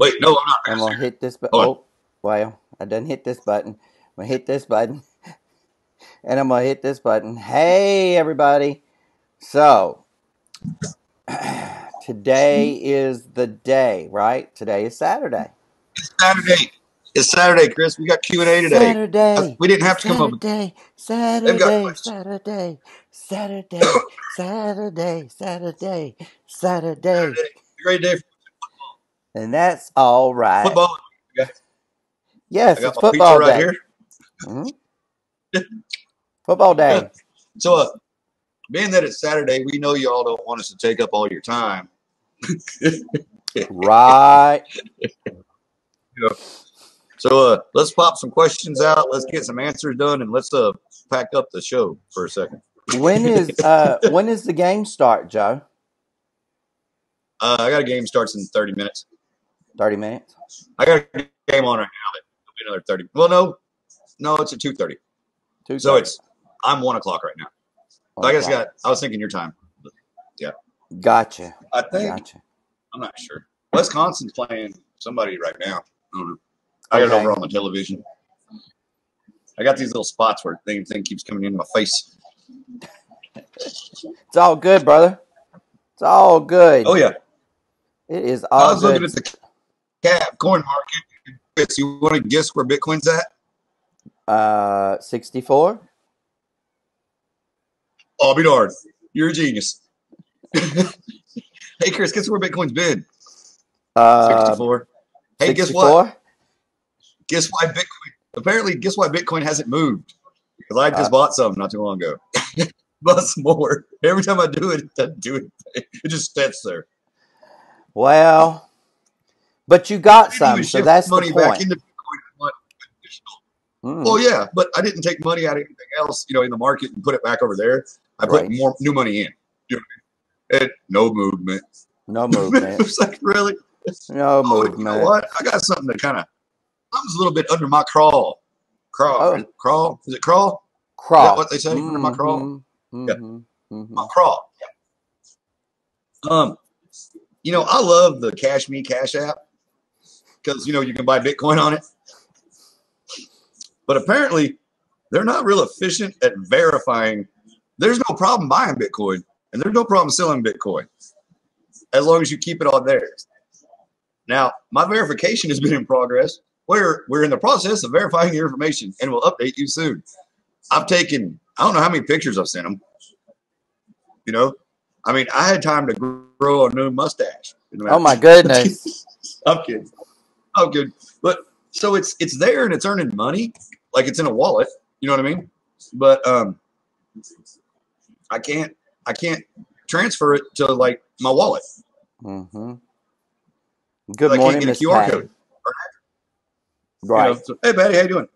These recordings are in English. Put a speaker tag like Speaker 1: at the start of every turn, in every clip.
Speaker 1: Wait, no, I'm not
Speaker 2: I'm
Speaker 1: fast
Speaker 2: gonna
Speaker 1: here.
Speaker 2: hit this button.
Speaker 1: Hold on.
Speaker 2: Oh, well, I done hit this button. I'm gonna hit this button, and I'm gonna hit this button. Hey, everybody! So today is the day, right? Today is Saturday.
Speaker 1: It's Saturday. It's Saturday, Chris. We got Q&A today.
Speaker 2: Saturday,
Speaker 1: We didn't have to come up with.
Speaker 2: Saturday,
Speaker 1: They've got
Speaker 2: Saturday,
Speaker 1: questions.
Speaker 2: Saturday, Saturday, Saturday, Saturday, Saturday,
Speaker 1: Saturday. Great day for
Speaker 2: and that's all right.
Speaker 1: football. I
Speaker 2: Yes,
Speaker 1: got
Speaker 2: it's
Speaker 1: my pizza
Speaker 2: football
Speaker 1: right
Speaker 2: day.
Speaker 1: here.
Speaker 2: hmm Football day.
Speaker 1: So, being that it's Saturday, we know you all don't want us to take up all your time.
Speaker 2: Right.
Speaker 1: So, let's pop some questions out. Let's get some answers done, and let's pack up the show for a second.
Speaker 2: When is the game start, Joe?
Speaker 1: I got a game starts in 30 minutes.
Speaker 2: 30 minutes.
Speaker 1: I got a game on right now. It'll be another 30. Well, no, it's at 2:30.
Speaker 2: 2:30.
Speaker 1: So I'm 1 o'clock right now. So I guess
Speaker 2: 1 o'clock.
Speaker 1: I was thinking your time. Yeah.
Speaker 2: Gotcha.
Speaker 1: I think
Speaker 2: Gotcha.
Speaker 1: I'm not sure. Wisconsin's playing somebody right now. I don't know. I got it over on the television. I got these little spots where thing keeps coming into my face.
Speaker 2: It's all good, brother. It's all good.
Speaker 1: Oh yeah.
Speaker 2: It is
Speaker 1: I
Speaker 2: all
Speaker 1: was
Speaker 2: good.
Speaker 1: looking at the cap coin market. Chris, you want to guess where Bitcoin's at?
Speaker 2: 64.
Speaker 1: I'll be darned. You're a genius. Hey, Chris, guess where Bitcoin's been? 64. Hey,
Speaker 2: 64?
Speaker 1: guess what? Guess why Bitcoin? Apparently, guess why Bitcoin hasn't moved? Because I just bought some not too long ago. Bought some more. Every time I do it, it doesn't do it. It just sits there.
Speaker 2: Well, but you got some, so that's the point.
Speaker 1: Back into Bitcoin. Oh yeah, but I didn't take money out of anything else, in the market and put it back over there. I put more new money in. And no movement.
Speaker 2: No movement.
Speaker 1: It's like, really?
Speaker 2: No movement.
Speaker 1: You know what? I got something that something's a little bit under my crawl. Crawl? Is it crawl?
Speaker 2: Crawl.
Speaker 1: Is that what they say? Under my crawl? Yeah. My crawl. Yeah. I love the Cash Me Cash app because, you can buy Bitcoin on it. But apparently, they're not real efficient at verifying. There's no problem buying Bitcoin, and there's no problem selling Bitcoin as long as you keep it on theirs. Now, my verification has been in progress. We're in the process of verifying your information, and we'll update you soon. I've taken, I don't know how many pictures I've sent them. I had time to grow a new mustache.
Speaker 2: Oh my goodness!
Speaker 1: I'm kidding. But so it's there and it's earning money, like it's in a wallet. You know what I mean? But I can't transfer it to like my wallet.
Speaker 2: Mm-hmm. Good morning, Miss
Speaker 1: QR
Speaker 2: Patty.
Speaker 1: code.
Speaker 2: Right.
Speaker 1: So, hey, Patty, how you doing?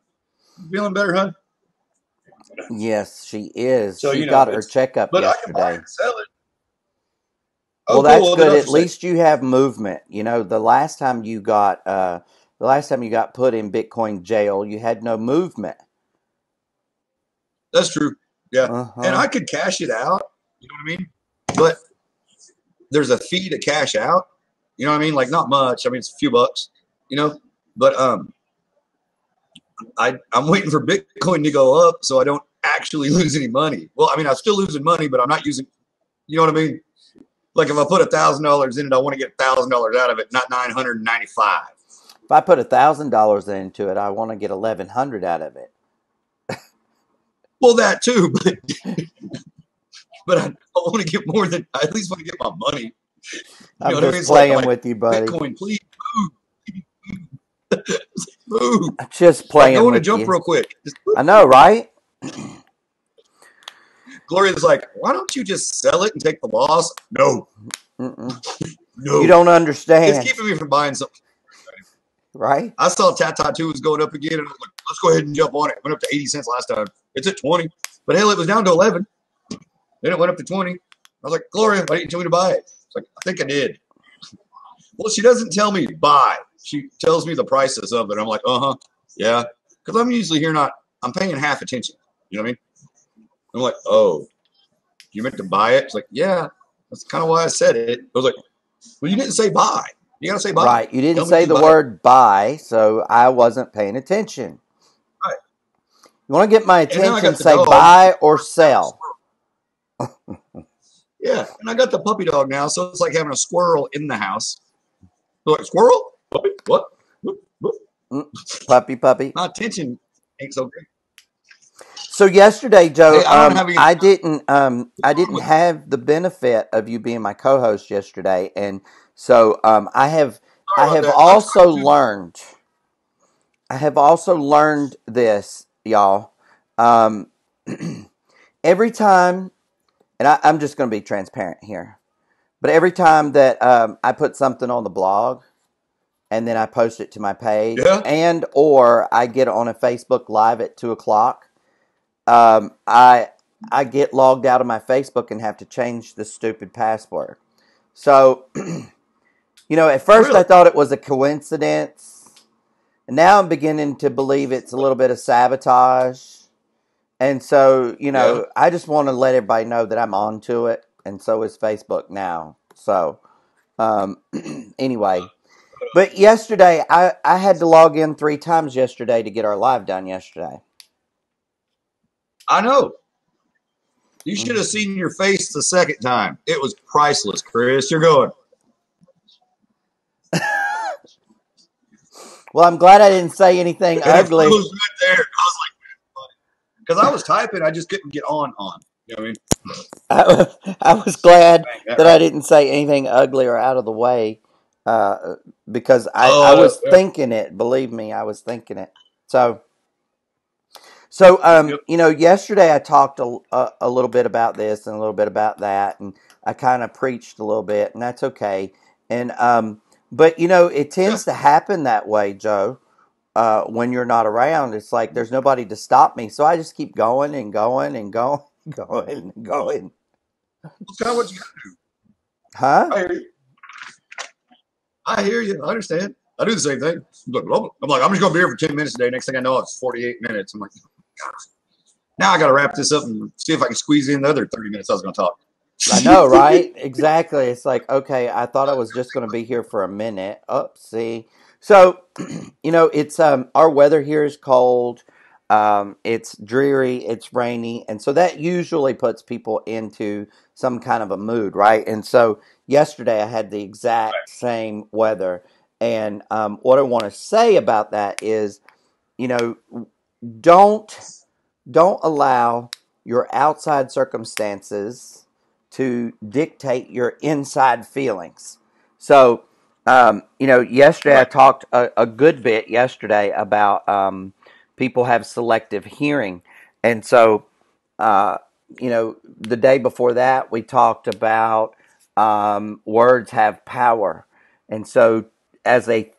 Speaker 1: Feeling better, huh?
Speaker 2: Yes, she is.
Speaker 1: So,
Speaker 2: she got her checkup
Speaker 1: but
Speaker 2: yesterday.
Speaker 1: I can buy and sell it.
Speaker 2: Well, that's good. At least you have movement. The last time you got put in Bitcoin jail, you had no movement.
Speaker 1: That's true. Yeah. And I could cash it out. You know what I mean? But there's a fee to cash out. You know what I mean? Like not much. I mean, it's a few bucks. But I'm waiting for Bitcoin to go up so I don't actually lose any money. Well, I mean, I'm still losing money, but I'm not using. You know what I mean? Like if I put $1,000 in it, I want to get $1,000 out of it, not $995.
Speaker 2: If I put $1,000 into it, I want to get $1,100 out of it.
Speaker 1: Well, that too, but I want to get more than. I at least want to get my money.
Speaker 2: I'm just playing with you, buddy.
Speaker 1: Bitcoin, please move. Move.
Speaker 2: I'm just playing
Speaker 1: I want to
Speaker 2: with
Speaker 1: jump
Speaker 2: you.
Speaker 1: real quick.
Speaker 2: I know, right?
Speaker 1: Gloria's like, why don't you just sell it and take the loss? No.
Speaker 2: No.
Speaker 1: You
Speaker 2: don't understand.
Speaker 1: It's keeping me from buying something.
Speaker 2: Right?
Speaker 1: I saw Tata2 was going up again, and I was like, let's go ahead and jump on it. It went up to 80 cents last time. It's at 20. But hell, it was down to 11. Then it went up to 20. I was like, Gloria, why didn't you tell me to buy it? It's like, I think I did. Well, she doesn't tell me buy. She tells me the prices of it. I'm like, yeah. Because I'm usually here I'm paying half attention. You know what I mean? I'm like, oh, you meant to buy it? It's like, yeah. That's kind of why I said it. I was like, well, you didn't say buy. You gotta say bye.
Speaker 2: Right. You didn't
Speaker 1: Tell me
Speaker 2: say
Speaker 1: to
Speaker 2: the
Speaker 1: buy.
Speaker 2: word buy, so I wasn't paying attention.
Speaker 1: Right.
Speaker 2: You want to get my
Speaker 1: And now I
Speaker 2: attention,
Speaker 1: got the
Speaker 2: say
Speaker 1: dog.
Speaker 2: buy or sell.
Speaker 1: Yeah, and I got the puppy dog now, so it's like having a squirrel in the house. Like, squirrel? Puppy? What?
Speaker 2: Puppy.
Speaker 1: My attention ain't so great.
Speaker 2: So yesterday, Joe,
Speaker 1: Hey, I don't have any
Speaker 2: I didn't
Speaker 1: with
Speaker 2: have the benefit of you being my co-host yesterday, and so I have
Speaker 1: sorry about that. I'm
Speaker 2: also
Speaker 1: sorry too.
Speaker 2: learned. I have also learned this, y'all. Um, every time, and I'm just going to be transparent here, but every time that I put something on the blog and then I post it to my page,
Speaker 1: Yeah.
Speaker 2: and or I get on a Facebook Live at 2:00, I get logged out of my Facebook and have to change the stupid password. So, at first I
Speaker 1: Really?
Speaker 2: thought it was a coincidence. And now I'm beginning to believe it's a little bit of sabotage. And so,
Speaker 1: Yeah.
Speaker 2: I just want to let everybody know that I'm on to it. And so is Facebook now. So, anyway. But yesterday, I had to log in 3 times yesterday to get our live done yesterday.
Speaker 1: I know. You should have
Speaker 2: Mm-hmm.
Speaker 1: seen your face the second time. It was priceless, Chris. You're going.
Speaker 2: Well, I'm glad I didn't say anything
Speaker 1: And it
Speaker 2: ugly.
Speaker 1: froze right there. I was like, because I was typing, I just couldn't get on. You know what I mean?
Speaker 2: I was glad
Speaker 1: Bang, that
Speaker 2: that
Speaker 1: right.
Speaker 2: I didn't say anything ugly or out of the way, because I
Speaker 1: Oh,
Speaker 2: was
Speaker 1: yeah.
Speaker 2: thinking it. Believe me, I was thinking it. So,
Speaker 1: Yep.
Speaker 2: yesterday I talked a little bit about this and a little bit about that, and I kind of preached a little bit, and that's okay. And but it
Speaker 1: Yeah.
Speaker 2: tends to happen that way, Joe. When you're not around, it's like there's nobody to stop me, so I just keep going and going and going, going and going.
Speaker 1: That's kind of what you got to do.
Speaker 2: Huh?
Speaker 1: I hear you. I hear you. I understand. I do the same thing. I'm like, I'm just going to be here for 10 minutes today. Next thing I know, it's 48 minutes. I'm like, gosh. Now I got to wrap this up and see if I can squeeze in the other 30 minutes I was going to talk.
Speaker 2: I know, right? Exactly. It's like, okay, I thought I was just going to be here for a minute. Oh, see. So, it's our weather here is cold. It's dreary, it's rainy, and so that usually puts people into some kind of a mood, right? And so yesterday I had the exact same weather, and what I want to say about that is, you know, don't don't allow your outside circumstances to dictate your inside feelings. So, yesterday I
Speaker 1: Right.
Speaker 2: talked a good bit yesterday about people have selective hearing. And so, uh, the day before that, we talked about words have power. And so, as a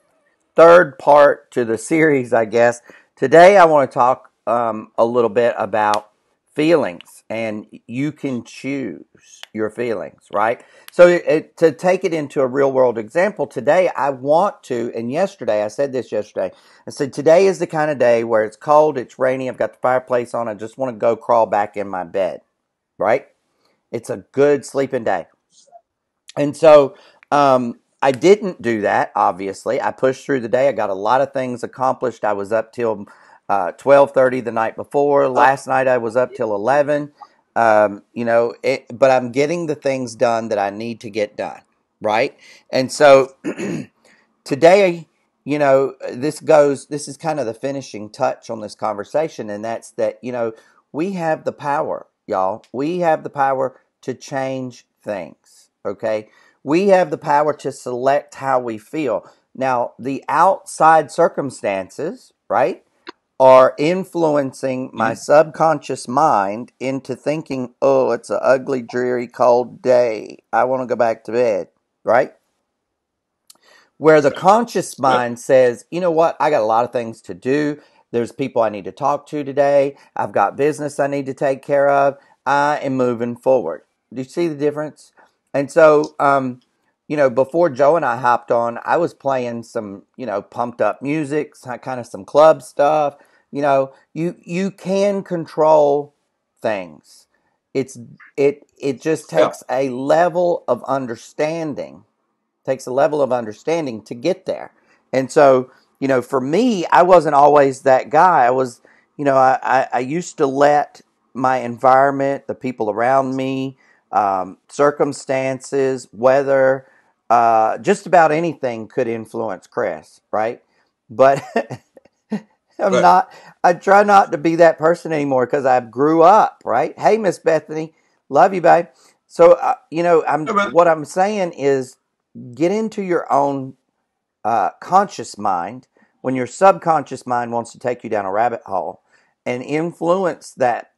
Speaker 2: third part to the series, I guess. Today, I want to talk a little bit about feelings, and you can choose your feelings, right? So, to take it into a real world example, today I want to, and yesterday, I said this yesterday, I said, today is the kind of day where it's cold, it's rainy, I've got the fireplace on, I just want to go crawl back in my bed, right? It's a good sleeping day. And so I didn't do that, obviously. I pushed through the day. I got a lot of things accomplished. I was up till 12:30 the night before. Last night I was up till 11. But I'm getting the things done that I need to get done, right? And so today, this is kind of the finishing touch on this conversation, and that's that, we have the power, y'all. We have the power to change things, okay? We have the power to select how we feel. Now, the outside circumstances, right, are influencing my
Speaker 1: Mhm.
Speaker 2: subconscious mind into thinking, oh, it's an ugly, dreary, cold day. I want to go back to bed, right? Where the conscious
Speaker 1: Yep.
Speaker 2: mind says, you know what, I got a lot of things to do. There's people I need to talk to today. I've got business I need to take care of. I am moving forward. Do you see the difference? And so, before Joe and I hopped on, I was playing some, pumped up music, kind of some club stuff. You can control things. It just
Speaker 1: Yeah.
Speaker 2: takes a level of understanding takes a level of understanding to get there. And so, for me, I wasn't always that guy. I was, I used to let my environment, the people around me, circumstances, weather, just about anything could influence Chris, right? But I'm
Speaker 1: Right.
Speaker 2: not. I try not to be that person anymore because I grew up. Right? Hey, Miss Bethany, love you, babe. So
Speaker 1: Hey, man.
Speaker 2: what I'm saying is get into your own conscious mind when your subconscious mind wants to take you down a rabbit hole and influence that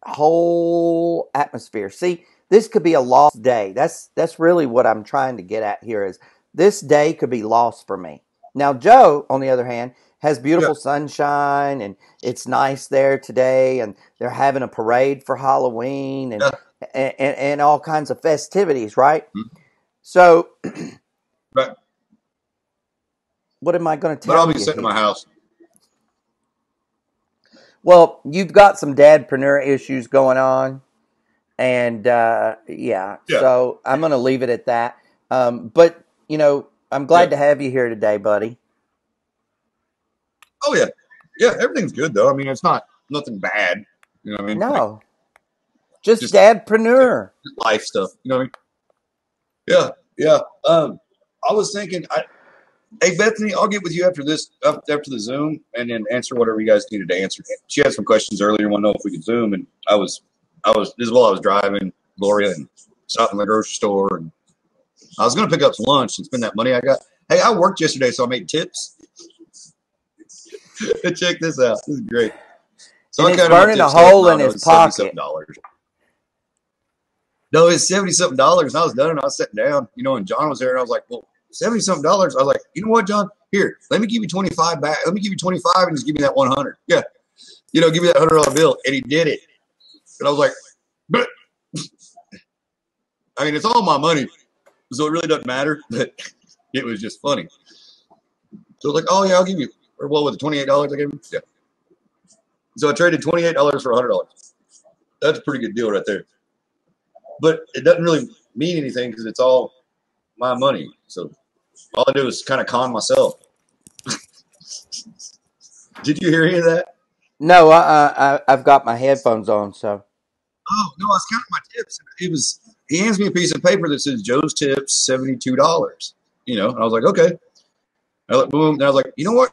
Speaker 2: whole atmosphere. See, this could be a lost day. That's really what I'm trying to get at here is this day could be lost for me. Now, Joe, on the other hand, has
Speaker 1: Yeah.
Speaker 2: beautiful sunshine and it's nice there today and they're having a parade for Halloween and
Speaker 1: Yeah.
Speaker 2: and all kinds of festivities, right?
Speaker 1: Mhm.
Speaker 2: So
Speaker 1: Right.
Speaker 2: what am I going to
Speaker 1: But I'll
Speaker 2: tell
Speaker 1: be
Speaker 2: you
Speaker 1: sitting in my
Speaker 2: here?
Speaker 1: house.
Speaker 2: Well, you've got some dadpreneur issues going on, and yeah,
Speaker 1: Yeah.
Speaker 2: so I'm going to leave it at that. But I'm
Speaker 1: Yeah.
Speaker 2: glad to have you here today, buddy.
Speaker 1: Oh yeah. Yeah. Everything's good though. I mean, it's not nothing bad. You know what I mean? Like
Speaker 2: No, just
Speaker 1: just yeah,
Speaker 2: dadpreneur.
Speaker 1: just life stuff. You know what I mean? Yeah. Yeah. I was thinking, hey Bethany, I'll get with you after this, after the Zoom, and then answer whatever you guys needed to answer. She had some questions earlier, want to know if we could Zoom, and this is while I was driving Gloria and stopped in the grocery store, and I was going to pick up some lunch and spend that money I got. Hey, I worked yesterday, so I made tips. Check this out. This is great. So
Speaker 2: And
Speaker 1: I
Speaker 2: it's
Speaker 1: counted my
Speaker 2: burning a
Speaker 1: tips today.
Speaker 2: hole
Speaker 1: No,
Speaker 2: in
Speaker 1: no,
Speaker 2: his
Speaker 1: it's 70 something
Speaker 2: pocket.
Speaker 1: dollars. No, it's 70 something dollars. And I was done and I was sitting down, and John was there and I was like, well, 70 something dollars. I was like, you know what, John? Here, let me give you 25 back. Let me give you 25 and just give me that 100. Yeah. Give me that $100 bill. And he did it. And I was like, but I mean, it's all my money. So it really doesn't matter. But it was just funny. So I was like, oh, yeah, I'll give you, or what was it, $28 I gave him? Yeah. So I traded $28 for $100. That's a pretty good deal right there. But it doesn't really mean anything because it's all my money. So all I do is kind of con myself. Did you hear any of that?
Speaker 2: No, I've got my headphones on, so
Speaker 1: Oh no, I was counting my tips. He hands me a piece of paper that says Joe's tips $72. And I was like, okay. I like boom. And I was like, you know what?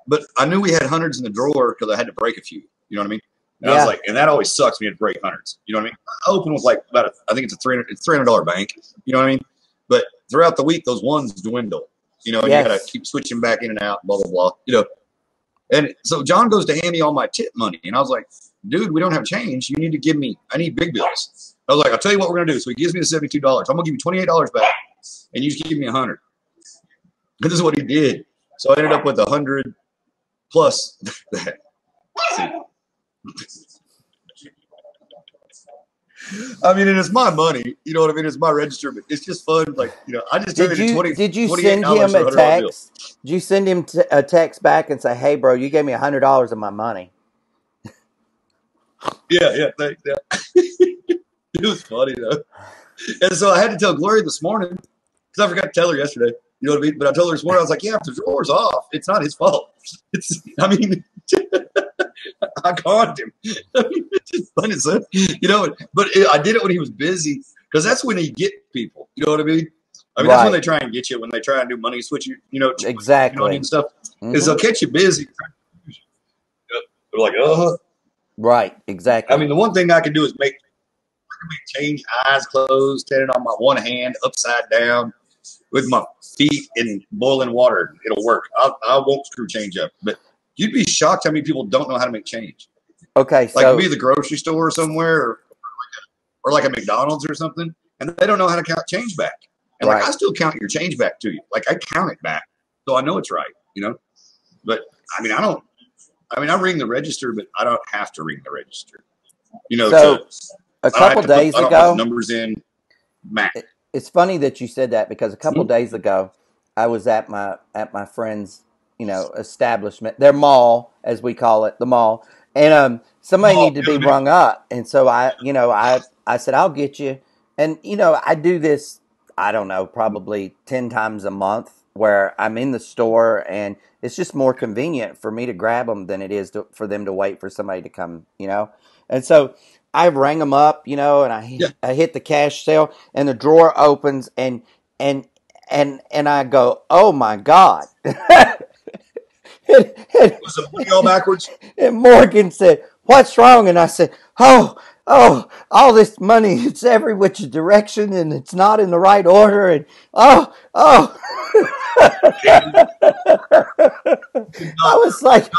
Speaker 1: But I knew we had hundreds in the drawer because I had to break a few. You know what I mean? And I was
Speaker 2: yeah,
Speaker 1: like, and that always sucks when you have to break hundreds. You know what I mean? I open with like I think it's $300 bank. You know what I mean? But throughout the week, those ones dwindle. And you got to
Speaker 2: yes,
Speaker 1: keep switching back in and out. Blah blah blah. And so John goes to hand me all my tip money, and I was like, dude, we don't have change. You need to give me. I need big bills. I was like, I'll tell you what we're gonna do. So he gives me the $72. I'm gonna give you $28 back, and you just give me 100. And this is what he did. So I ended up with 100 plus that. I mean, and it's my money. You know what I mean? It's my register, but it's just fun. Like, I just
Speaker 2: Did
Speaker 1: traded
Speaker 2: you
Speaker 1: 20,
Speaker 2: did you send
Speaker 1: $28
Speaker 2: him
Speaker 1: for
Speaker 2: a
Speaker 1: a $100 bill.
Speaker 2: text? Did you send him a text back and say, "Hey, bro, you gave me $100 of my money"?
Speaker 1: Yeah. It was funny though. And so I had to tell Gloria this morning because I forgot to tell her yesterday. You know what I mean? But I told her this morning, I was like, yeah, if the drawer's off, it's not his fault. I mean, I conned him. It's just funny, son. But I did it when he was busy because that's when you get people. You know what I mean? I mean, that's when
Speaker 2: Right,
Speaker 1: they try and get you, when they try and do money switch you,
Speaker 2: exactly.
Speaker 1: and stuff. Is
Speaker 2: Hmm.
Speaker 1: they'll catch you busy. They're like,
Speaker 2: Right,
Speaker 1: I
Speaker 2: exactly.
Speaker 1: mean, the one thing I can do is make change, eyes closed, standing on my one hand, upside down, with my feet in boiling water. It'll work. I won't screw change up. But you'd be shocked how many people don't know how to make change.
Speaker 2: Okay,
Speaker 1: Like you'll be
Speaker 2: so
Speaker 1: at the grocery store somewhere, or like a McDonald's or something, and they don't know how to count change back. And like
Speaker 2: right.
Speaker 1: I still count your change back to you. Like I count it back, so I know it's right. But I mean, I don't. I mean, I ring the register, but I don't have to ring the register. To
Speaker 2: So a
Speaker 1: I don't have
Speaker 2: couple
Speaker 1: to put.
Speaker 2: days
Speaker 1: I don't put the
Speaker 2: ago,
Speaker 1: numbers in. Mac.
Speaker 2: it's funny that you said that because a couple
Speaker 1: Hmm?
Speaker 2: days ago, I was at my friend's establishment, their mall as we call it, the mall, and somebody
Speaker 1: Oh,
Speaker 2: needed to
Speaker 1: you know
Speaker 2: be
Speaker 1: what I mean?
Speaker 2: rung up, and so I said I'll get you, and I do this. I don't know, probably 10 times a month where I'm in the store and it's just more convenient for me to grab them than it is for them to wait for somebody to come, And so I rang them up, and
Speaker 1: Yeah.
Speaker 2: I hit the cash sale and the drawer opens and, and I go, oh my God. and,
Speaker 1: Was the money all backwards?
Speaker 2: and Morgan said, "What's wrong?" And I said, "Oh, all this money, it's every which direction and it's not in the right order. And oh." I was like,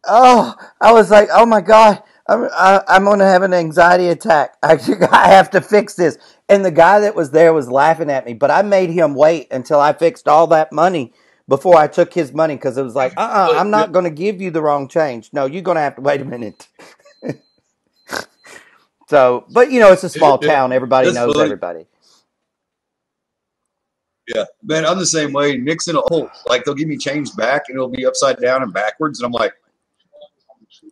Speaker 2: I was like, oh my God, I'm going to have an anxiety attack. I have to fix this. And the guy that was there was laughing at me, but I made him wait until I fixed all that money before I took his money because it was like, I'm not going to give you the wrong change. No, you're going to have to wait a minute. So, but it's a small town. Everybody knows everybody.
Speaker 1: Yeah, man, I'm the same way. Nixon, like they'll give me change back and it'll be upside down and backwards. And I'm like,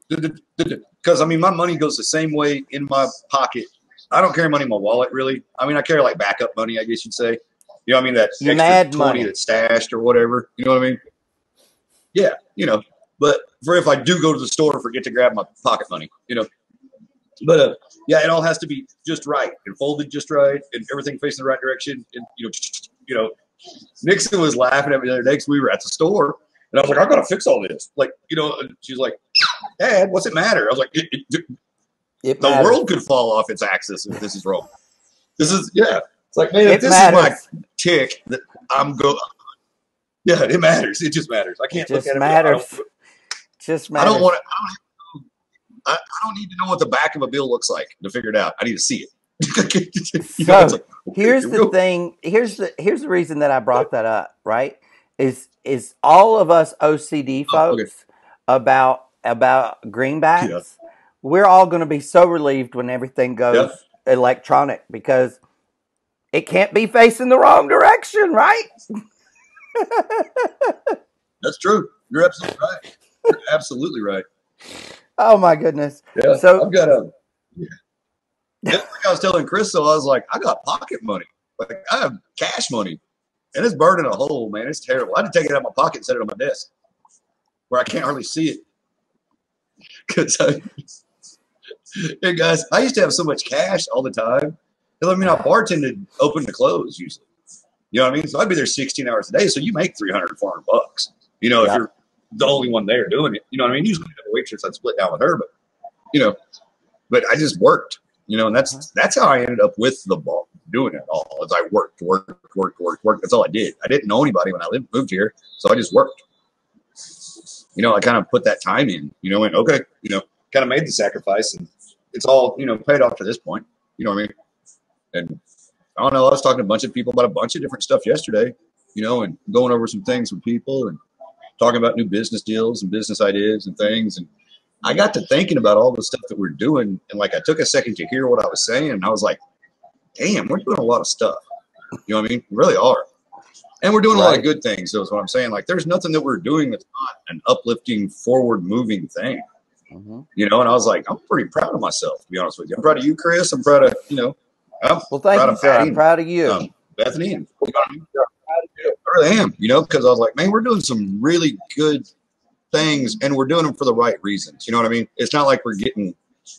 Speaker 1: because I mean, my money goes the same way in my pocket. I don't carry money in my wallet, really. I mean, I carry like backup money, I guess you'd say. You know what I mean? That
Speaker 2: Your
Speaker 1: extra
Speaker 2: mad
Speaker 1: 20
Speaker 2: money
Speaker 1: that's stashed or whatever. You know what I mean? Yeah, But for if I do go to the store and forget to grab my pocket money, But yeah, it all has to be just right and folded just right and everything facing the right direction. And Nixon was laughing at me the other day because we were at the store and I was like, I gotta fix all this. Like, and she's like, Dad, what's it matter? I was like, the world could fall off its axis if this is wrong. This is It's like, man, if this is my tick that I'm going. Yeah, it matters. It just matters. I can't look at it.
Speaker 2: Just matters.
Speaker 1: I don't want to. I don't need to know what the back of a bill looks like to figure it out. I need to see it.
Speaker 2: Here's the thing. Here's the reason that I brought that up. Right? Is all of us OCD folks about greenbacks? Yeah. We're all going to be so relieved when everything goes electronic because it can't be facing the wrong direction, right?
Speaker 1: That's true. You're absolutely right. You're absolutely right.
Speaker 2: Oh my goodness!
Speaker 1: Yeah, so I've got like I was telling Chris, so I was like, I got pocket money, like I have cash money, and it's burning a hole, man. It's terrible. I had to take it out of my pocket and set it on my desk where I can't hardly see it. Because hey guys, I used to have so much cash all the time. I mean, I bartended open to close usually. You know what I mean? So I'd be there 16 hours a day. So you make $300, $400. If you're the only one there doing it, you know what I mean? Usually the waitress, I'd split down with her, but but I just worked, and that's how I ended up with the ball doing it all. As I worked. That's all I did. I didn't know anybody when I moved here, so I just worked. I kind of put that time in, and okay, kind of made the sacrifice, and it's all paid off to this point. You know what I mean? And I don't know. I was talking to a bunch of people about a bunch of different stuff yesterday, and going over some things with people and talking about new business deals and business ideas and things. And I got to thinking about all the stuff that we're doing. And like, I took a second to hear what I was saying. And I was like, damn, we're doing a lot of stuff. You know what I mean? We really are. And we're doing a lot of good things. So is what I'm saying. Like, there's nothing that we're doing that's not an uplifting, forward moving thing. And I was like, I'm pretty proud of myself, to be honest with you. I'm proud of you, Chris. I'm proud of,
Speaker 2: well, thank you, sir. I'm proud of you.
Speaker 1: Bethany. And I really am, because I was like, man, we're doing some really good things and we're doing them for the right reasons. You know what I mean? It's not like we're getting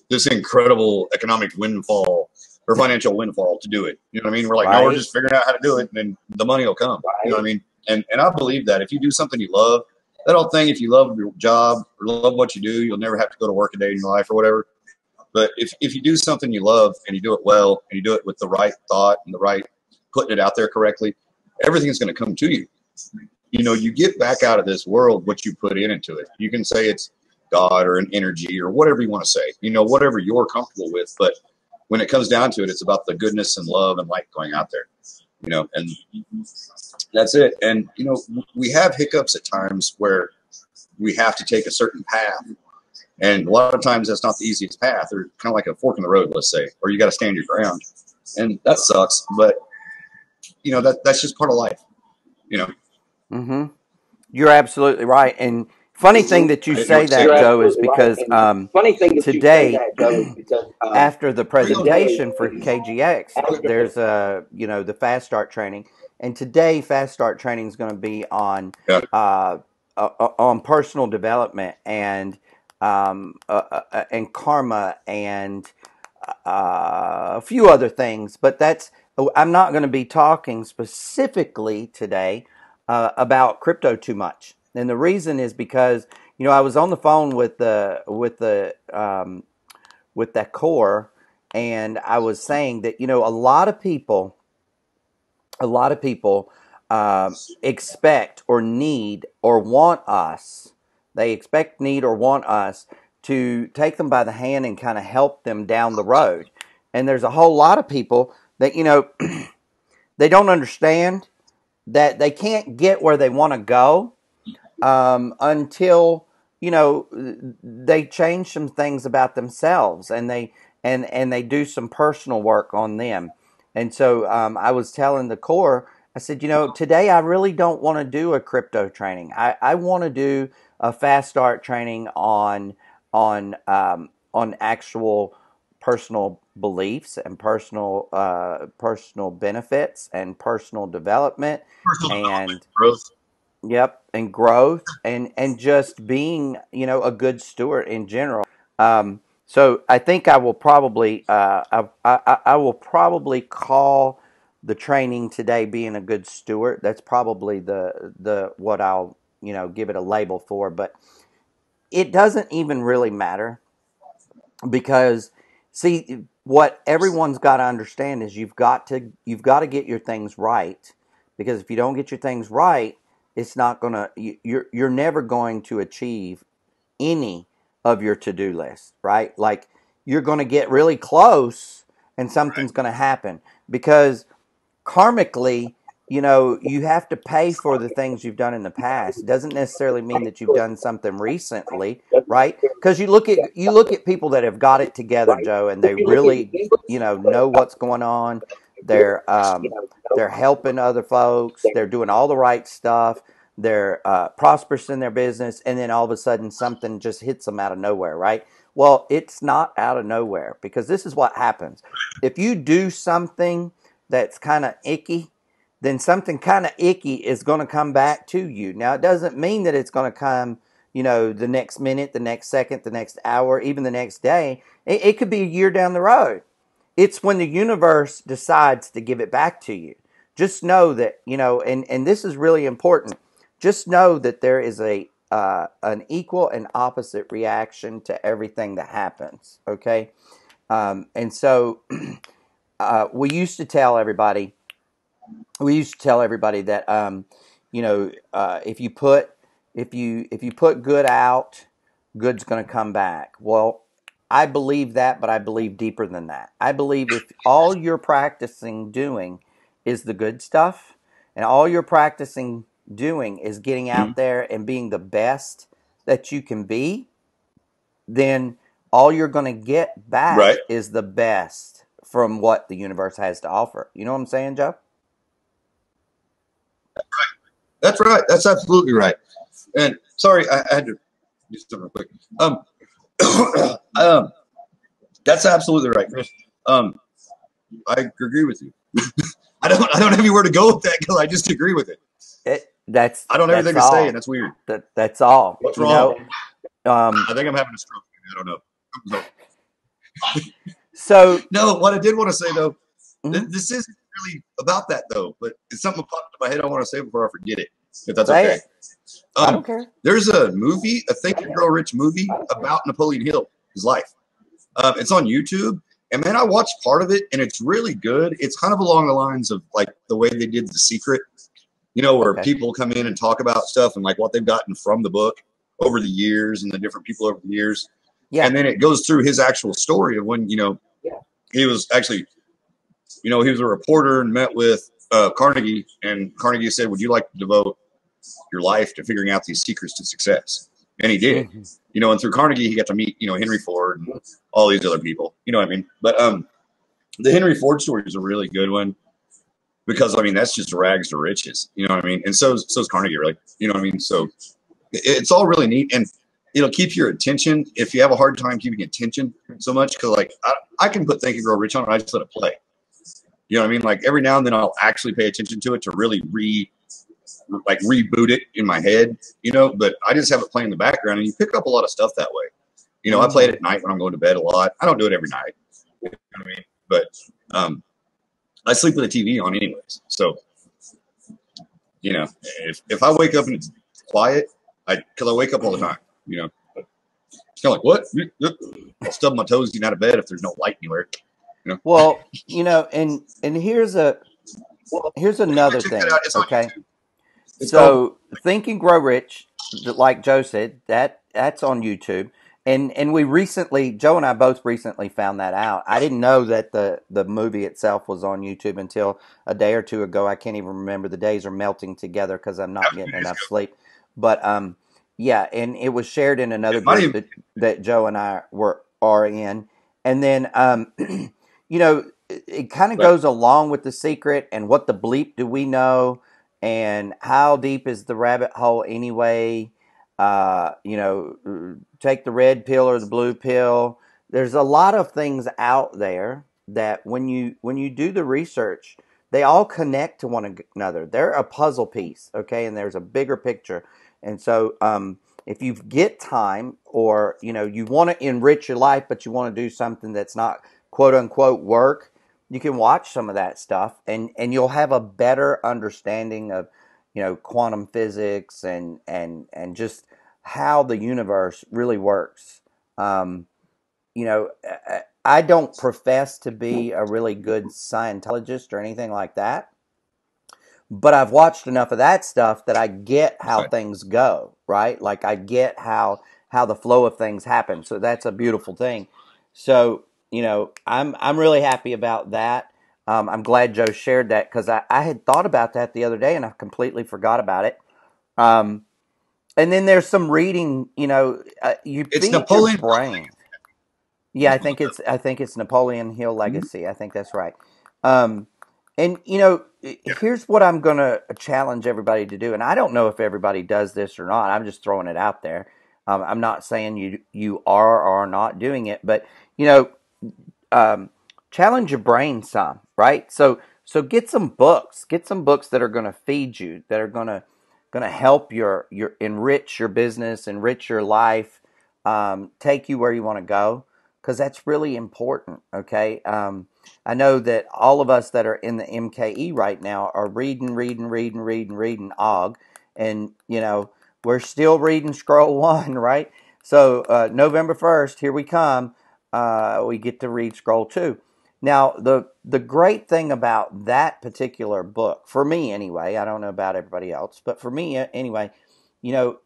Speaker 1: this incredible economic windfall or financial windfall to do it. You know what I mean? We're like, no, we're just figuring out how to do it and then the money will come. You know what I mean? And I believe that if you do something you love, that old thing, if you love your job or love what you do, you'll never have to go to work a day in your life or whatever. But if you do something you love and you do it well and you do it with the right thought and the right putting it out there correctly, everything's going to come to you. You get back out of this world what you put into it. You can say it's God or an energy or whatever you want to say, whatever you're comfortable with. But when it comes down to it, it's about the goodness and love and light going out there, and that's it. And, we have hiccups at times where we have to take a certain path. And a lot of times that's not the easiest path, or kind of like a fork in the road, let's say, or you got to stand your ground. And that sucks. But, that's just part of life,
Speaker 2: You're absolutely right. And funny thing that you
Speaker 1: I didn't know
Speaker 2: say
Speaker 1: what you said.
Speaker 2: that, Joe, is because today, after the presentation for KGX, there's the fast start training, and today fast start training is going to be on personal development and karma and a few other things, but I'm not going to be talking specifically today about crypto too much, and the reason is because I was on the phone with that core, and I was saying that a lot of people expect or need or want us. They expect, need, or want us to take them by the hand and kind of help them down the road. And there's a whole lot of people that they don't understand that they can't get where they want to go until they change some things about themselves, and they do some personal work on them. And so I was telling the core, I said, today I really don't want to do a crypto training. I want to do a fast start training on actual personal beliefs and personal benefits and personal development and
Speaker 1: Growth.
Speaker 2: yep, and growth and just being a good steward in general. So I think I will probably I will probably call the training today being a good steward. That's probably the what I'll give it a label for, but it doesn't even really matter because see, what everyone's got to understand is you've got to get your things right, because if you don't get your things right, it's not gonna you're never going to achieve any of your to-do list, right? Like you're going to get really close and something's going to happen because karmically, you have to pay for the things you've done in the past. Doesn't necessarily mean that you've done something recently, right? Because you look at people that have got it together, Joe, and they really, know what's going on. They're helping other folks. They're doing all the right stuff. They're prosperous in their business, and then all of a sudden something just hits them out of nowhere, right? Well, it's not out of nowhere, because this is what happens. If you do something that's kind of icky, then something kind of icky is going to come back to you. Now, it doesn't mean that it's going to come, the next minute, the next second, the next hour, even the next day. It could be a year down the road. It's when the universe decides to give it back to you. Just know that, and this is really important. Just know that there is an equal and opposite reaction to everything that happens. Okay, and so we used to tell everybody that if you put good out, good's going to come back. Well, I believe that, but I believe deeper than that. I believe if all you're practicing doing is the good stuff, and all you're practicing doing is getting out there and being the best that you can be, then all you're going to get back is the best from what the universe has to offer. You know what I'm saying, Joe?
Speaker 1: That's right. That's absolutely right. And sorry, I had to do something real quick. That's absolutely right, Chris. I agree with you. I don't have anywhere to go with that because I just agree with it. I don't have anything to say, and that's weird.
Speaker 2: That's all.
Speaker 1: What's wrong? I think I'm having a stroke. I don't know.
Speaker 2: So
Speaker 1: no, what I did want to say though, this isn't really about that though, but it's something that popped in my head I want to say before I forget it. If that's okay.
Speaker 2: I don't care.
Speaker 1: There's a movie, a Think and Grow Rich movie about Napoleon Hill, his life. It's on YouTube. And man, I watched part of it, and it's really good. It's kind of along the lines of like the way they did The Secret, where people come in and talk about stuff and like what they've gotten from the book over the years and the different people over the years. Yeah. And then it goes through his actual story of when, he was actually, he was a reporter and met with Carnegie, and Carnegie said, would you like to devote your life to figuring out these secrets to success? And he did. And through Carnegie, he got to meet, Henry Ford and all these other people. You know what I mean? But the Henry Ford story is a really good one because, that's just rags to riches. You know what I mean? And so is Carnegie, really. You know what I mean? So it's all really neat, and it'll keep your attention if you have a hard time keeping attention so much. Because like I can put Think and Grow Rich on, and I just let it play. You know what I mean? Like every now and then I'll actually pay attention to it to really reboot it in my head, you know, but I just have it playing in the background, and you pick up a lot of stuff that way. You know, I play it at night when I'm going to bed a lot. I don't do it every night, you know what I mean? But I sleep with the TV on anyways. So, you know, if I wake up and it's quiet, because I wake up all the time, you know, it's kind of like, what? I'll stub my toes getting out of bed if there's no light anywhere. You know?
Speaker 2: Well, you know, and here's another thing. Okay. So Think and Grow Rich, like Joe said, that's on YouTube. And we recently, Joe and I both recently found that out. I didn't know that the movie itself was on YouTube until a day or two ago. I can't even remember. The days are melting together because I'm not getting enough sleep. But yeah, and it was shared in another group that Joe and I are in. And then you know, it kind of goes along with The Secret and what the bleep do we know and how deep is the rabbit hole anyway. You know, take the red pill or the blue pill. There's a lot of things out there that when you do the research, they all connect to one another. They're a puzzle piece, okay? And there's a bigger picture. And so if you get time, or you know, you want to enrich your life but you want to do something that's not quote unquote work, you can watch some of that stuff, and you'll have a better understanding of, you know, quantum physics and just how the universe really works. You know, I don't profess to be a really good Scientologist or anything like that, but I've watched enough of that stuff that I get how things go, right? Like I get how the flow of things happen. So that's a beautiful thing. So, you know, I'm really happy about that. I'm glad Joe shared that, because I had thought about that the other day and I completely forgot about it. And then there's some reading, you know, you feed your brain. Yeah, I think it's Napoleon Hill Legacy. I think that's right. And you know, here's what I'm going to challenge everybody to do. And I don't know if everybody does this or not. I'm just throwing it out there. I'm not saying you are or are not doing it, but you know, challenge your brain some, right? So get some books that are going to feed you, that are going to help your enrich your business, enrich your life, take you where you want to go, because that's really important. Okay. I know that all of us that are in the MKE right now are reading Og, and you know, we're still reading Scroll 1, right? So November 1st, here we come. We get to read Scroll 2. Now, the great thing about that particular book, for me anyway, I don't know about everybody else, but for me anyway, you know,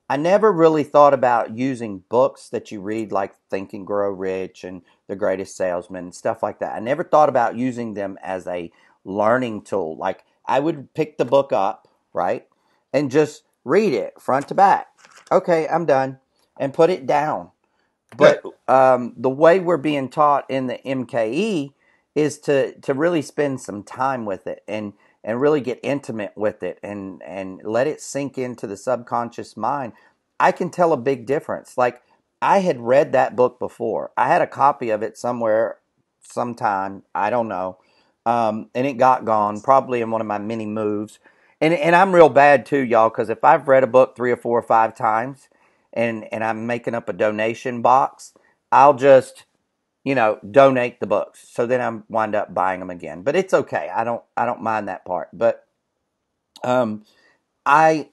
Speaker 2: I never really thought about using books that you read like Think and Grow Rich and The Greatest Salesman and stuff like that. I never thought about using them as a learning tool. Like I would pick the book up, right, and just read it front to back. Okay, I'm done, and put it down. But the way we're being taught in the MKE is to really spend some time with it and really get intimate with it and let it sink into the subconscious mind. I can tell a big difference. Like I had read that book before. I had a copy of it somewhere, sometime, I don't know, and it got gone, probably in one of my many moves. And I'm real bad too, y'all, because if I've read a book 3 or 4 or 5 times, and I'm making up a donation box, I'll just, you know, donate the books. So then I wind up buying them again. But it's okay. I don't mind that part. But I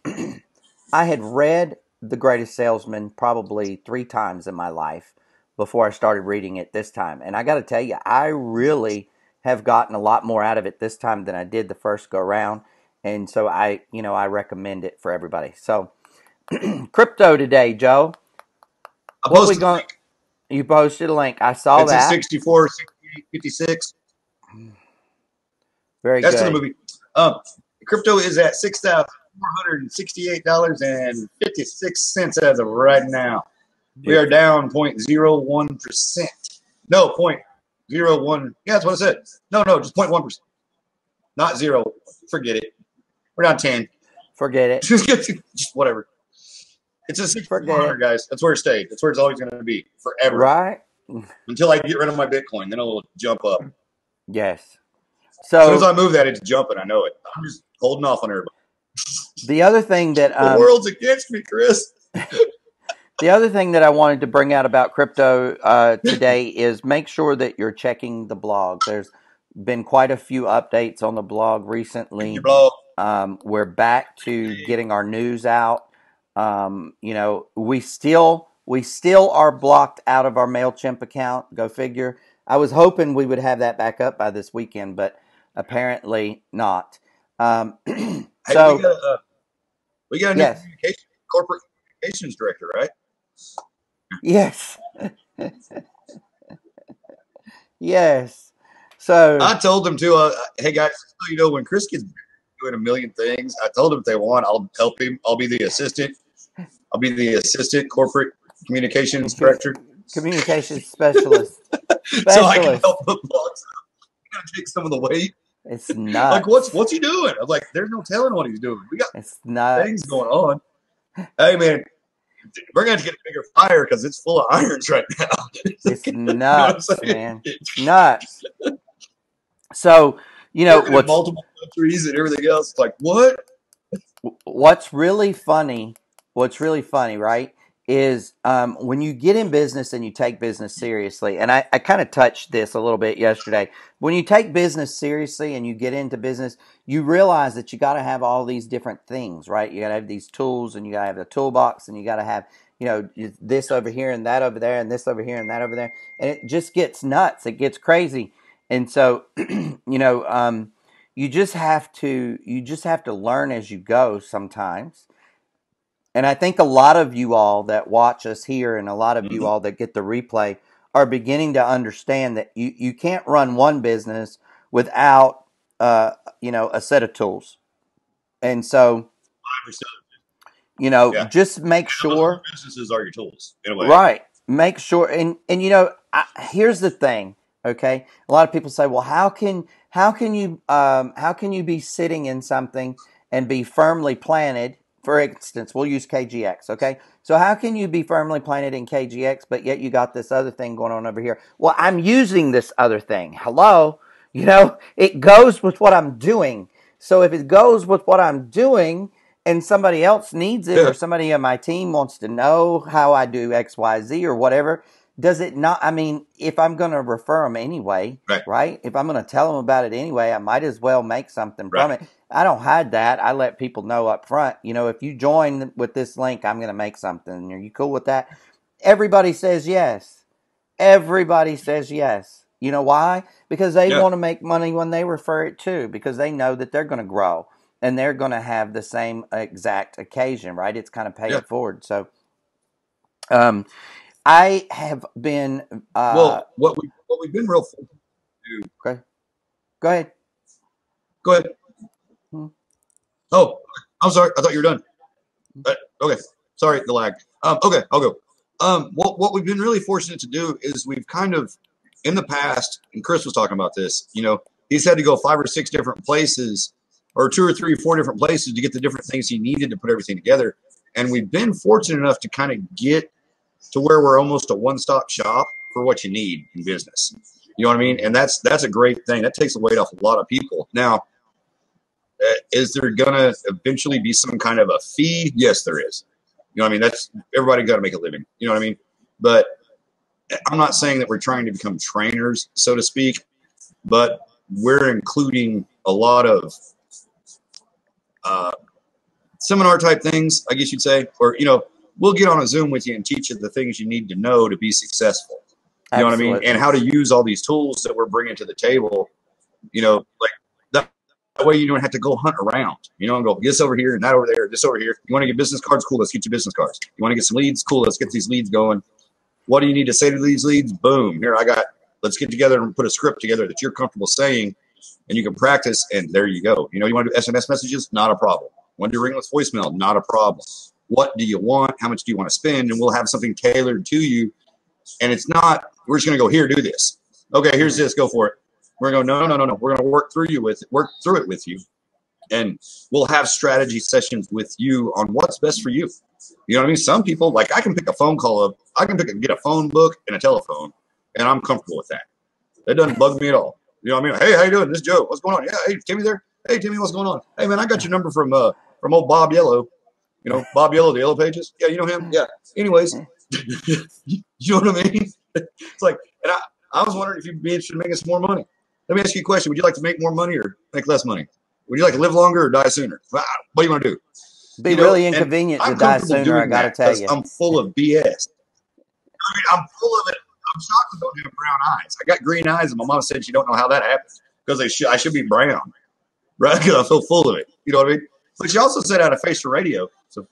Speaker 2: I had read The Greatest Salesman probably 3 times in my life before I started reading it this time. And I got to tell you, I really have gotten a lot more out of it this time than I did the first go around. And so I recommend it for everybody. So Krypto today, Joe. What are we going? You posted a link. I saw
Speaker 1: it's
Speaker 2: that.
Speaker 1: It's 64, 68, 56.
Speaker 2: Very
Speaker 1: That's
Speaker 2: good.
Speaker 1: to the movie. Krypto is at $6,468.56 as of right now. We are down 0.01%. No, 0.01. Yeah, that's what it said. No, just 0.1%. Not 0. Forget it. We're down 10.
Speaker 2: Forget it.
Speaker 1: Just whatever. It's a
Speaker 2: Forget
Speaker 1: 6,400,
Speaker 2: it.
Speaker 1: guys. That's where it stays. That's where it's always going to be forever
Speaker 2: Right?
Speaker 1: until I get rid of my Bitcoin. Then it'll jump up.
Speaker 2: Yes.
Speaker 1: As soon as
Speaker 2: So
Speaker 1: I move that, it's jumping. I know it. I'm just holding off on everybody.
Speaker 2: the other thing that
Speaker 1: The world's against me, Chris.
Speaker 2: the other thing that I wanted to bring out about crypto today is make sure that you're checking the blog. There's been quite a few updates on the blog recently. We're back to getting our news out. You know, we still are blocked out of our MailChimp account. Go figure. I was hoping we would have that back up by this weekend, but apparently not.
Speaker 1: Hey,
Speaker 2: So
Speaker 1: we got a new
Speaker 2: yes,
Speaker 1: corporate communications director, right?
Speaker 2: yes, yes. So
Speaker 1: I told them to, hey guys, so you know, when Chris gets doing a million things, I told him if they want, I'll help him. I'll be the assistant. I'll be the assistant corporate communications director.
Speaker 2: communications specialist.
Speaker 1: So I can
Speaker 2: Specialist.
Speaker 1: help the blogs take some of the weight.
Speaker 2: It's
Speaker 1: Like,
Speaker 2: nuts.
Speaker 1: what's he doing? I was like, there's no telling what he's doing. We got
Speaker 2: It's
Speaker 1: things
Speaker 2: nuts.
Speaker 1: going on. Hey man, we're gonna have to get a bigger fire because it's full of irons right now.
Speaker 2: It's
Speaker 1: You know what I'm
Speaker 2: nuts,
Speaker 1: saying?
Speaker 2: man. It's nuts. So, you know,
Speaker 1: Working in multiple countries and everything else. It's like, what?
Speaker 2: what's really funny, right, is when you get in business and you take business seriously, and I kind of touched this a little bit yesterday. When you take business seriously and you get into business, you realize that you got to have all these different things, right? You got to have these tools, and you got to have the toolbox, and you got to have, you know, this over here and that over there, and this over here and that over there, and it just gets nuts. It gets crazy, and so, you know, you just have to learn as you go sometimes. And I think a lot of you all that watch us here and a lot of you all that get the replay are beginning to understand that you can't run one business without you know, a set of tools. And so, you know,
Speaker 1: Yeah.
Speaker 2: just make sure
Speaker 1: Businesses are your tools in a way.
Speaker 2: right. Make sure, and you know, here's the thing. Okay, a lot of people say, "Well, how can you be sitting in something and be firmly planted?" For instance, we'll use KGX. Okay, so how can you be firmly planted in KGX, but yet you got this other thing going on over here? Well, I'm using this other thing. Hello, you know, it goes with what I'm doing. So if it goes with what I'm doing, and somebody else needs it, or somebody on my team wants to know how I do X, Y, Z, or whatever, does it not? I mean, if I'm going to refer them anyway, right? If I'm going to tell them about it anyway, I might as well make something from it. I don't hide that. I let people know up front, you know, if you join with this link, I'm going to make something. Are you cool with that? Everybody says yes. Everybody says yes. You know why? Because they want to make money when they refer it too, because they know that they're going to grow and they're going to have the same exact occasion, right? It's kind of pay it forward. So, I have been.
Speaker 1: Well, what we've been real fortunate to do.
Speaker 2: Okay. Go ahead.
Speaker 1: Go ahead. Oh, I'm sorry. I thought you were done. Okay. Sorry, the lag. Okay, I'll go. What we've been really fortunate to do is we've kind of, in the past, and Chris was talking about this, you know, he's had to go 5 or 6 different places, or 2 or 3 or 4 different places to get the different things he needed to put everything together. And we've been fortunate enough to kind of get to where we're almost a one-stop shop for what you need in business. You know what I mean? And that's a great thing. That takes the weight off a lot of people. Now, is there gonna eventually be some kind of a fee? Yes, there is. You know what I mean? That's everybody got to make a living. You know what I mean? But I'm not saying that we're trying to become trainers, so to speak, but we're including a lot of seminar type things, I guess you'd say, or, you know, we'll get on a Zoom with you and teach you the things you need to know to be successful. You know what I mean? And how to use all these tools that we're bringing to the table, you know, like that way you don't have to go hunt around, you know, and go this over here and that over there, this over here. You want to get business cards? Cool. Let's get you business cards. You want to get some leads? Cool. Let's get these leads going. What do you need to say to these leads? Boom. Here, let's get together and put a script together that you're comfortable saying and you can practice. And there you go. You know, you want to do SMS messages? Not a problem. Want to do ringless voicemail? Not a problem. What do you want? How much do you want to spend? And we'll have something tailored to you. And it's not, we're just going to go here, do this. Okay, here's this, go for it. We're going to go, no. We're going to work through it with you. and we'll have strategy sessions with you on what's best for you. You know what I mean? Some people, like, I can pick a phone call up, I can get a phone book and a telephone, and I'm comfortable with that. That doesn't bug me at all. You know what I mean? Hey, how you doing? This is Joe. What's going on? Yeah, hey, Timmy there. Hey, Timmy, what's going on? Hey, man, I got your number from old Bob Yellow. You know, Bob Yellow, the Yellow Pages. Yeah, you know him? Yeah. Anyways, you know what I mean? It's like, and I was wondering if you'd be interested in making some more money. Let me ask you a question. Would you like to make more money or make less money? Would you like to live longer or die sooner? What do you want to do?
Speaker 2: Be really inconvenient to die sooner, I got to tell you.
Speaker 1: I'm full of BS. I mean, I'm full of it. I'm shocked I don't have brown eyes. I got green eyes, and my mom said she don't know how that happened because I should be brown, right? Because I'm so full of it. You know what I mean? But she also said I had a face for radio. So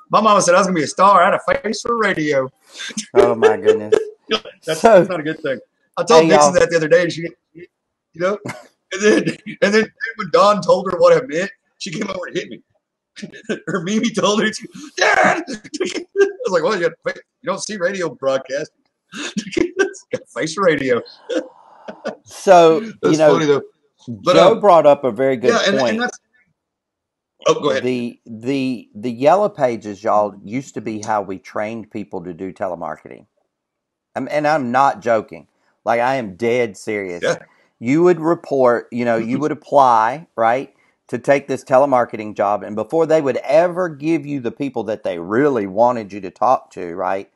Speaker 1: my mama said I was going to be a star. I had a face for radio.
Speaker 2: Oh, my goodness.
Speaker 1: That's not a good thing. I told Dixon that the other day, and she, you know, and then when Dawn told her what it meant, she came over and hit me. Her Mimi told her, Dad! I was like, well, you don't see radio broadcast. Got face for radio.
Speaker 2: So,
Speaker 1: that's funny, though. But,
Speaker 2: Joe brought up a very good point.
Speaker 1: And that's, oh, go ahead.
Speaker 2: The Yellow Pages, y'all, used to be how we trained people to do telemarketing. And I'm not joking. Like, I am dead serious.
Speaker 1: Yeah.
Speaker 2: You would report, you would apply, right, to take this telemarketing job. And before they would ever give you the people that they really wanted you to talk to, right,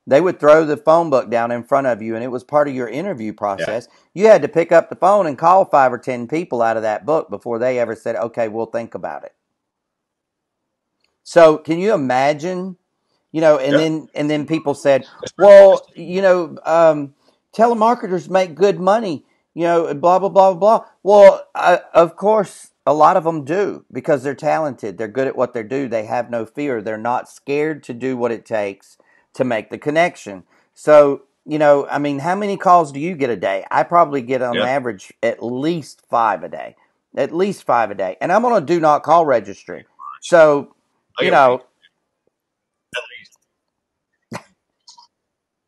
Speaker 2: they would throw the phone book down in front of you, and it was part of your interview process. Yeah. You had to pick up the phone and call 5 or 10 people out of that book before they ever said, okay, we'll think about it. So can you imagine, and then people said, well, telemarketers make good money, blah, blah, blah, blah. Well, of course, a lot of them do because they're talented. They're good at what they do. They have no fear. They're not scared to do what it takes to make the connection. So, how many calls do you get a day? I probably get on average at least 5 a day. At least 5 a day. And I'm on a do not call registry. So, at
Speaker 1: least.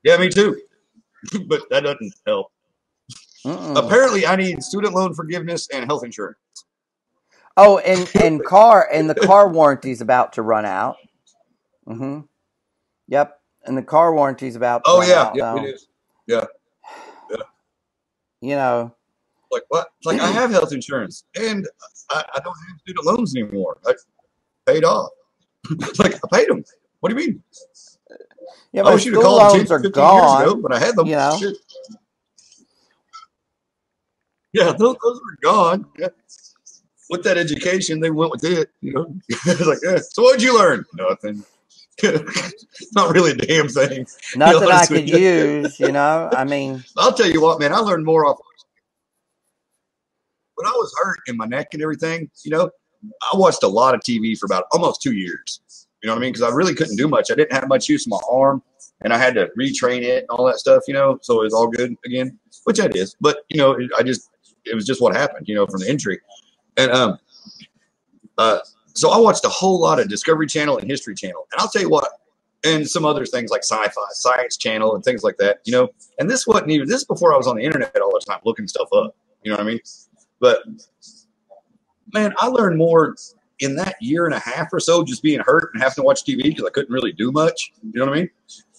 Speaker 1: Yeah, me too. But that doesn't help. Apparently, I need student loan forgiveness and health insurance.
Speaker 2: Oh, and the car warranty's about to run out. Mm-hmm. Yep, and the car warranty's about to run out.
Speaker 1: Yeah, it is. Yeah.
Speaker 2: Like
Speaker 1: what? It's like I have health insurance and I don't have student loans anymore. I paid off. Like I paid them. What do you mean?
Speaker 2: Yeah, but student loans are gone.
Speaker 1: Years ago, but I had them. Shit. Yeah, those were gone. Yeah. With that education, they went with it. It's like, so what'd you learn? Nothing. Not really a damn thing.
Speaker 2: Nothing I could use. I mean,
Speaker 1: I'll tell you what, man. I learned more off. When I was hurt in my neck and everything, I watched a lot of TV for about almost 2 years. You know what I mean? Because I really couldn't do much. I didn't have much use of my arm, and I had to retrain it and all that stuff. So it was all good again, which it is. But it was just what happened. From the injury, and so I watched a whole lot of Discovery Channel and History Channel, and I'll tell you what, and some other things like Sci-Fi, Science Channel, and things like that. And this wasn't even this before I was on the internet all the time looking stuff up. You know what I mean? But man, I learned more in that year and a half or so just being hurt and having to watch TV because I couldn't really do much. You know what I mean?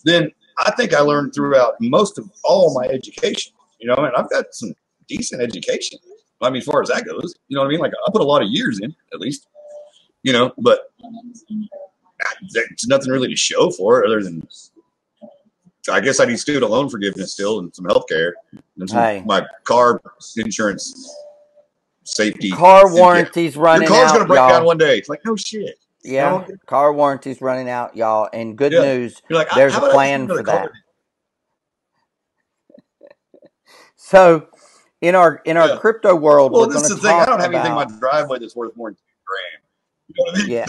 Speaker 1: Then I think I learned throughout most of all my education. And I've got some decent education. I mean, as far as that goes, you know what I mean? Like I put a lot of years in, at least. But there's nothing really to show for it other than I guess I need student loan forgiveness still and some health care and my car insurance. Safety.
Speaker 2: Car warranty's running out.
Speaker 1: Your car's going to break down one day. It's like, no shit.
Speaker 2: Yeah, car warranty's running out, y'all. And good news, there's a plan for that. So, in our crypto world, we're going to talk
Speaker 1: I don't have anything in my driveway that's worth more than $2,000. You know what I mean?
Speaker 2: Yeah.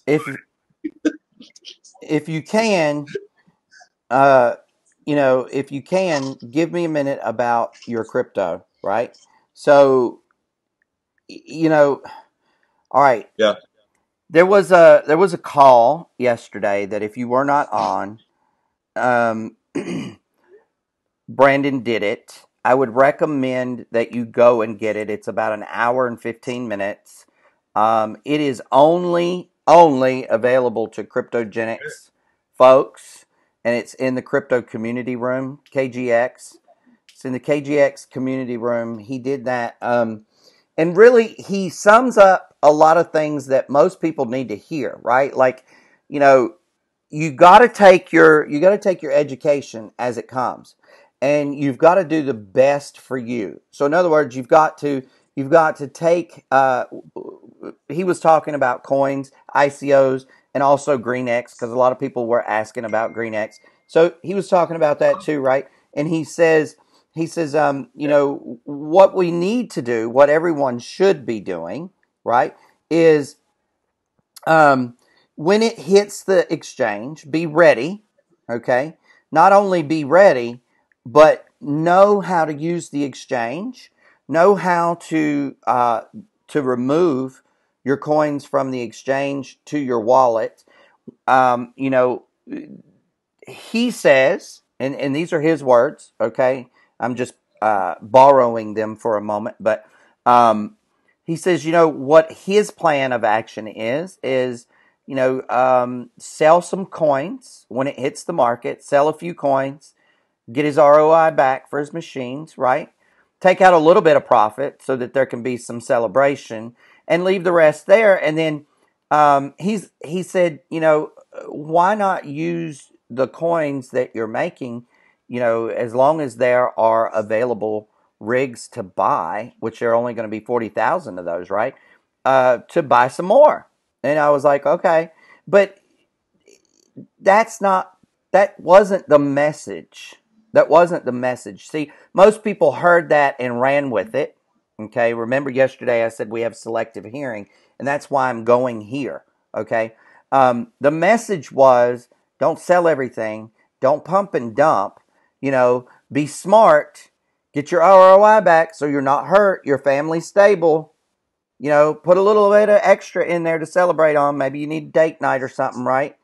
Speaker 2: If you can, if you can, give me a minute about your crypto, right? So, all right.
Speaker 1: Yeah.
Speaker 2: There was a call yesterday that if you were not on, Brandon did it. I would recommend that you go and get it. It's about an hour and 15 minutes. It is only available to cryptogenics folks, and it's in the crypto community room, KGX. It's in the KGX community room. He did that. And really, he sums up a lot of things that most people need to hear, right? Like, you know, you got to take your education as it comes, and you've got to do the best for you. So, in other words, you've got to take. He was talking about coins, ICOs, and also GreenX, because a lot of people were asking about GreenX. So he was talking about that too, right? And he says, you know, what we need to do, what everyone should be doing, right, is when it hits the exchange, be ready, okay? Not only be ready, but know how to use the exchange, know how to remove your coins from the exchange to your wallet. You know, he says, and these are his words, okay? I'm just borrowing them for a moment, but he says, you know, what his plan of action is, you know, sell some coins when it hits the market, sell a few coins, get his ROI back for his machines, right? Take out a little bit of profit so that there can be some celebration, and leave the rest there. And then he said, you know, why not use the coins that you're making, you know, as long as there are available rigs to buy, which are only going to be 40,000 of those, right? To buy some more. And I was like, okay, but that wasn't the message. That wasn't the message. See, most people heard that and ran with it. Okay, remember yesterday I said we have selective hearing, and that's why I'm going here. Okay, the message was, don't sell everything, don't pump and dump. You know, be smart, get your ROI back so you're not hurt, your family's stable. You know, put a little bit of extra in there to celebrate on. Maybe you need date night or something, right?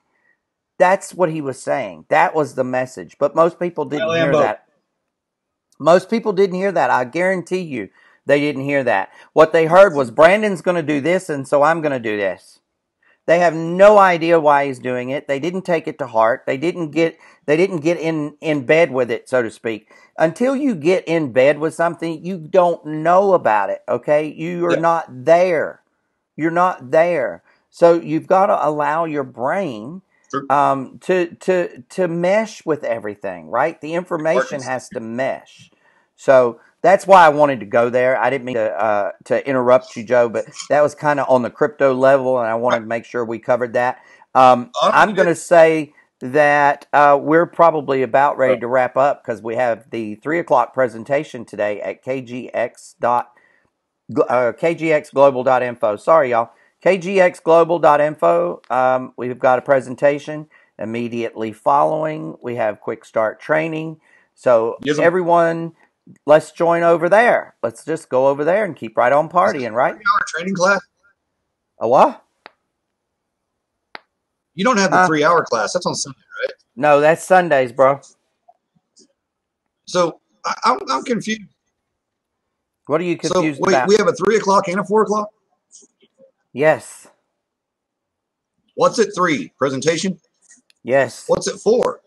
Speaker 2: That's what he was saying. That was the message. But most people didn't hear that. Most people didn't hear that. I guarantee you they didn't hear that. What they heard was, Brandon's going to do this, and so I'm going to do this. They have no idea why he's doing it. They didn't take it to heart. They didn't get in bed with it, so to speak. Until you get in bed with something, you don't know about it, okay? You are not there. You're not there. So you've got to allow your brain to mesh with everything, right? The information has to mesh. So that's why I wanted to go there. I didn't mean to interrupt you, Joe, but that was kind of on the crypto level, and I wanted to make sure we covered that. I'm going to say that we're probably about ready to wrap up, because we have the 3:00 presentation today at kgxglobal.info. Sorry, y'all. kgxglobal.info. We've got a presentation immediately following. We have quick start training. So everyone, let's join over there. Let's just go over there and keep right on partying, right?
Speaker 1: 3-hour training class?
Speaker 2: A what?
Speaker 1: You don't have the 3-hour class. That's on Sunday, right?
Speaker 2: No, that's Sundays, bro.
Speaker 1: So I'm confused.
Speaker 2: What are you confused about?
Speaker 1: We have a 3:00 and a 4:00?
Speaker 2: Yes.
Speaker 1: What's at 3? Presentation?
Speaker 2: Yes.
Speaker 1: What's it for?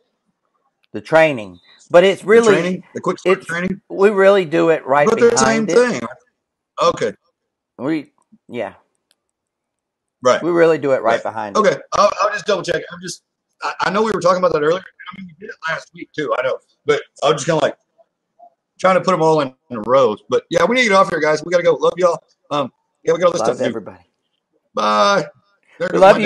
Speaker 2: The training. But it's really
Speaker 1: the training, the quick start training.
Speaker 2: We really do it right behind it.
Speaker 1: But they're the same thing. Okay. Right.
Speaker 2: We really do it right behind it.
Speaker 1: Okay. I'll just double check. I know we were talking about that earlier. I mean, we did it last week too. I know, but I was just kind of like trying to put them all in rows. But yeah, we need to get off here, guys. We got to go. Love y'all. Yeah, we got all this stuff to do.
Speaker 2: Everybody.
Speaker 1: Bye.
Speaker 2: We love you.